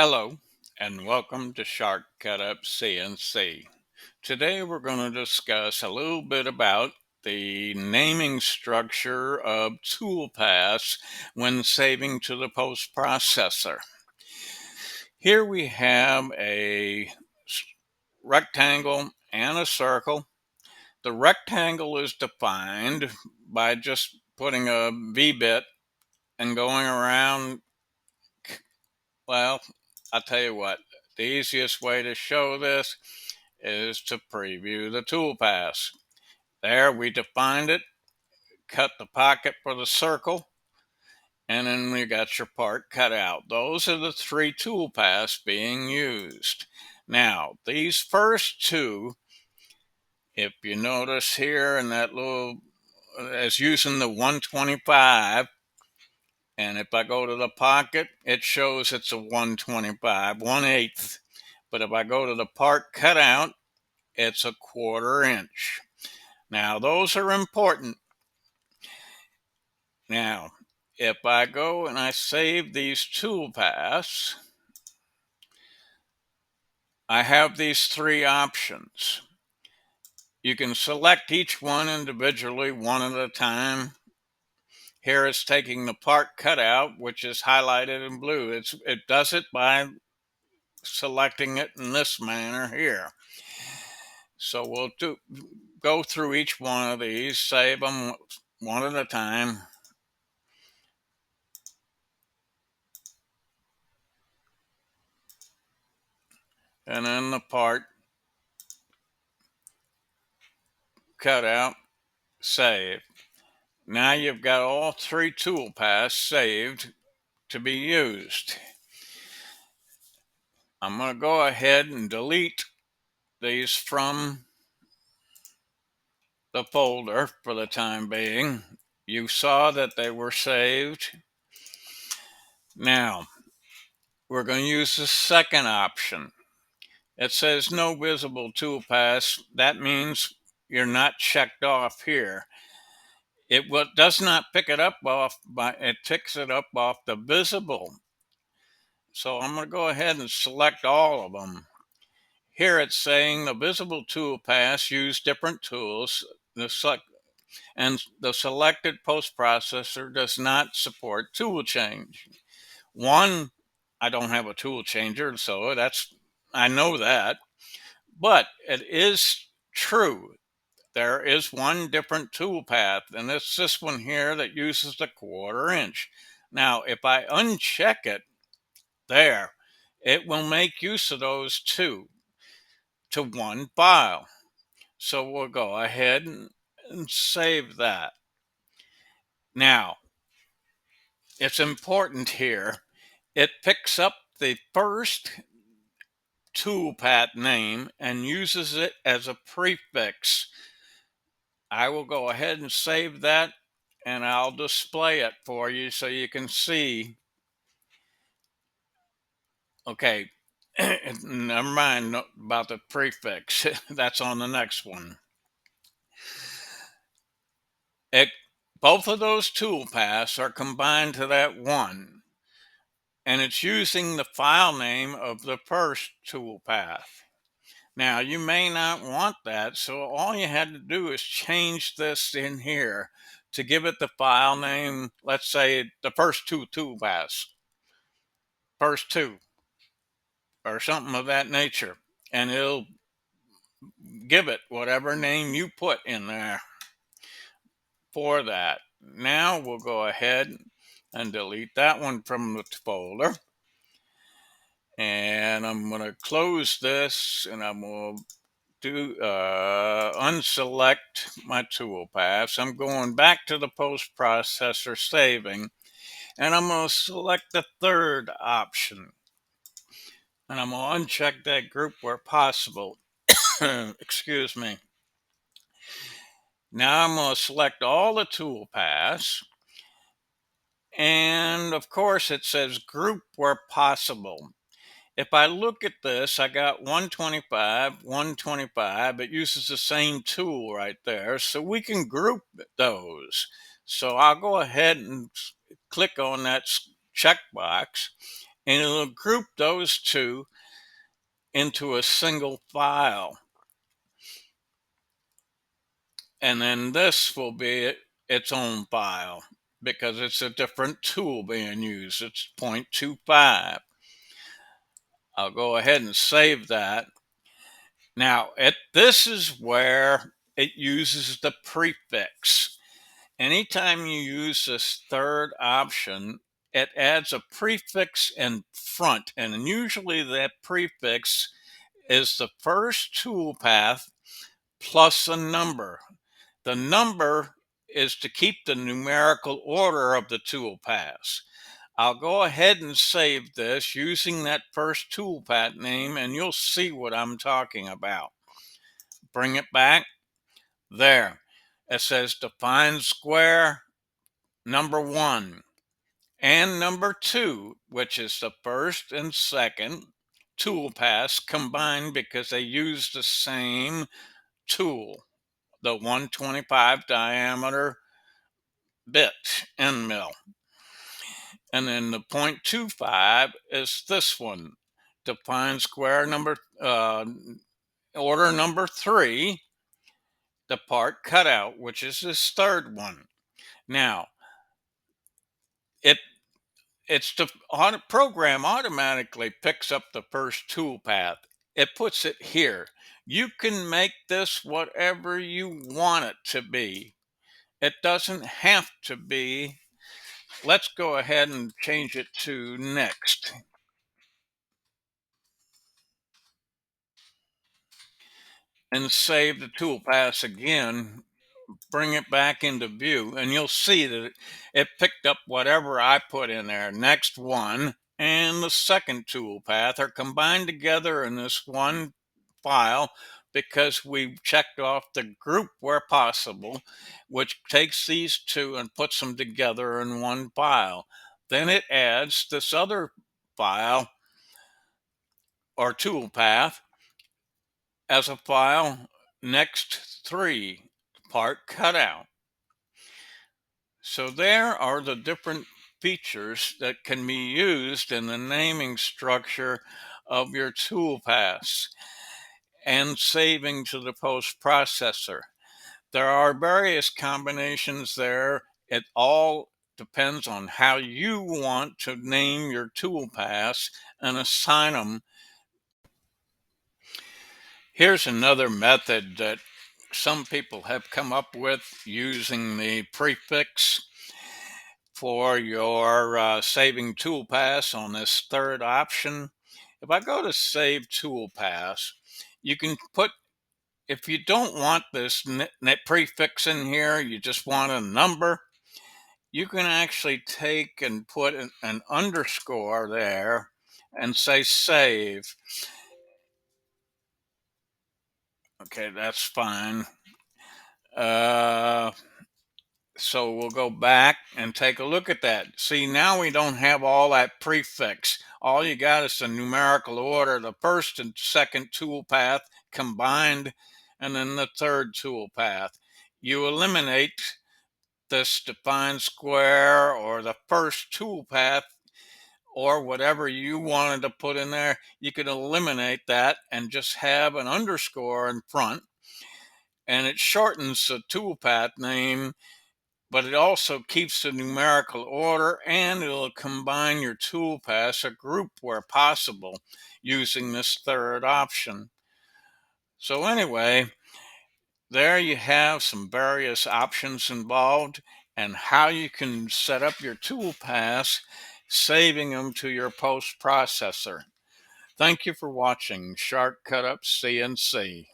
Hello, and welcome to Shortcut Up CNC. Today we're going to discuss a little bit about the naming structure of toolpaths when saving to the post processor. Here we have a rectangle and a circle. The rectangle is defined by just putting a V-bit and going around. Well, I'll tell you what, the easiest way to show this is to preview the toolpaths. There we defined it, cut the pocket for the circle, and then we got your part cut out. Those are the three toolpaths being used. Now, these first two, if you notice here in that little, as using the 125, and if I go to the pocket, it shows it's a 125, 1/8. But if I go to the part cutout, it's a 1/4 inch. Now, those are important. Now, if I go and I save these toolpaths, I have these three options. You can select each one individually, one at a time. Here it's taking the part cutout, which is highlighted in blue. It does it by selecting it in this manner here. So we'll go through each one of these, save them one at a time. And then the part cutout, save. Now you've got all three toolpaths saved to be used. I'm going to go ahead and delete these from the folder for the time being. You saw that they were saved. Now, we're going to use the second option. It says no visible toolpaths. That means you're not checked off here. It does not pick it up it picks it up off the visible. So I'm going to go ahead and select all of them. Here it's saying the visible toolpaths use different tools. And the selected post processor does not support tool change. One, I don't have a tool changer, so I know that. But it is true. There is one different toolpath, and it's this one here that uses the 1/4 inch. Now, if I uncheck it there, it will make use of those two to one file. So we'll go ahead and save that. Now, it's important here. It picks up the first toolpath name and uses it as a prefix. I will go ahead and save that, and I'll display it for you so you can see. Okay, never mind about the prefix. That's on the next one. Both of those toolpaths are combined to that one, and it's using the file name of the first toolpath. Now, you may not want that, so all you had to do is change this in here to give it the file name, let's say the first two toolpaths, first two, or something of that nature, and it'll give it whatever name you put in there for that. Now we'll go ahead and delete that one from the folder. And I'm going to close this, and I'm going to unselect my toolpaths. I'm going back to the post processor saving, and I'm going to select the third option. And I'm going to uncheck that group where possible. Excuse me. Now I'm going to select all the toolpaths. And of course, it says group where possible. If I look at this, I got 125, 125. It uses the same tool right there. So we can group those. So I'll go ahead and click on that checkbox. and it'll group those two into a single file. And then this will be its own file because it's a different tool being used. It's 0.25. I'll go ahead and save that. Now, this is where it uses the prefix. Anytime you use this third option, it adds a prefix in front, and usually that prefix is the first toolpath plus a number. The number is to keep the numerical order of the toolpaths. I'll go ahead and save this using that first toolpath name, and you'll see what I'm talking about. Bring it back. There. It says define square number 1 and number 2, which is the first and second toolpaths combined because they use the same tool, the 125 diameter bit end mill. And then the 0.25 is this one, define square number order number 3, the part cutout, which is this third one. Now, it's the program automatically picks up the first toolpath. It puts it here. You can make this whatever you want it to be. It doesn't have to be. Let's go ahead and change it to next and save the toolpaths again. Bring it back into view, and you'll see that it picked up whatever I put in there. Next one and the second toolpath are combined together in this one file because we checked off the group where possible, which takes these two and puts them together in one file. Then it adds this other file or toolpath as a file next 3 part cutout. So there are the different features that can be used in the naming structure of your toolpaths and saving to the post processor. There are various combinations there. It all depends on how you want to name your toolpaths and assign them. Here's another method that some people have come up with using the prefix for your saving toolpaths on this third option. If I go to save toolpaths, you can put, if you don't want this net prefix in here, you just want a number, you can actually take and put an underscore there and say save. Okay, that's fine. So we'll go back and take a look at that. See, now we don't have all that prefix. All you got is the numerical order, the first and second toolpath combined, and then the third toolpath. You eliminate this define square or the first toolpath or whatever you wanted to put in there. You can eliminate that and just have an underscore in front, and it shortens the toolpath name, but it also keeps the numerical order, and it'll combine your toolpaths, a group where possible, using this third option. So anyway, there you have some various options involved and how you can set up your toolpaths, saving them to your post processor. Thank you for watching Shark Cut Up CNC.